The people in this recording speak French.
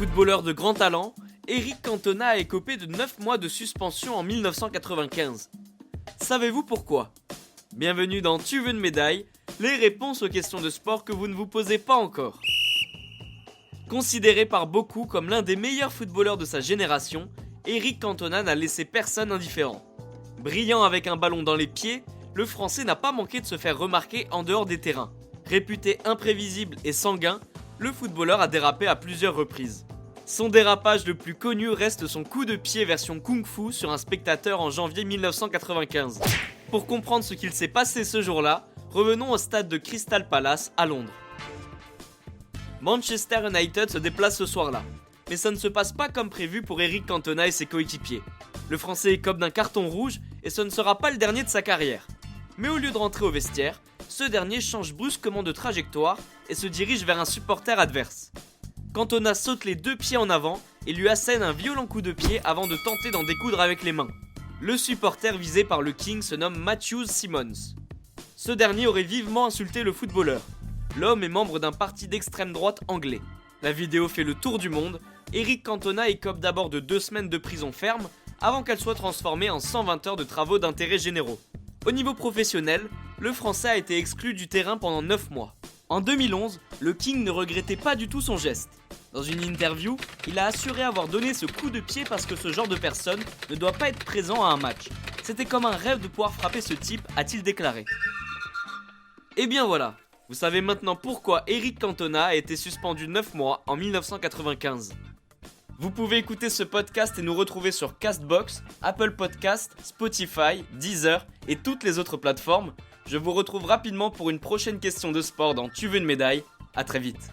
Footballeur de grand talent, Éric Cantona a écopé de 9 mois de suspension en 1995. Savez-vous pourquoi ? Bienvenue dans Tu veux une médaille, les réponses aux questions de sport que vous ne vous posez pas encore. Considéré par beaucoup comme l'un des meilleurs footballeurs de sa génération, Éric Cantona n'a laissé personne indifférent. Brillant avec un ballon dans les pieds, le Français n'a pas manqué de se faire remarquer en dehors des terrains. Réputé imprévisible et sanguin, le footballeur a dérapé à plusieurs reprises. Son dérapage le plus connu reste son coup de pied version kung-fu sur un spectateur en janvier 1995. Pour comprendre ce qu'il s'est passé ce jour-là, revenons au stade de Crystal Palace à Londres. Manchester United se déplace ce soir-là, mais ça ne se passe pas comme prévu pour Éric Cantona et ses coéquipiers. Le Français écope d'un carton rouge et ce ne sera pas le dernier de sa carrière. Mais au lieu de rentrer au vestiaire, ce dernier change brusquement de trajectoire et se dirige vers un supporter adverse. Cantona saute les 2 pieds en avant et lui assène un violent coup de pied avant de tenter d'en découdre avec les mains. Le supporter visé par le King se nomme Matthew Simmons. Ce dernier aurait vivement insulté le footballeur. L'homme est membre d'un parti d'extrême droite anglais. La vidéo fait le tour du monde. Éric Cantona écope d'abord de 2 semaines de prison ferme avant qu'elle soit transformée en 120 heures de travaux d'intérêt généraux. Au niveau professionnel, le Français a été exclu du terrain pendant 9 mois. En 2011, le King ne regrettait pas du tout son geste. Dans une interview, il a assuré avoir donné ce coup de pied parce que ce genre de personne ne doit pas être présent à un match. C'était comme un rêve de pouvoir frapper ce type, a-t-il déclaré. Et bien voilà, vous savez maintenant pourquoi Éric Cantona a été suspendu 9 mois en 1995. Vous pouvez écouter ce podcast et nous retrouver sur Castbox, Apple Podcast, Spotify, Deezer et toutes les autres plateformes. Je vous retrouve rapidement pour une prochaine question de sport dans Tu veux une médaille. À très vite.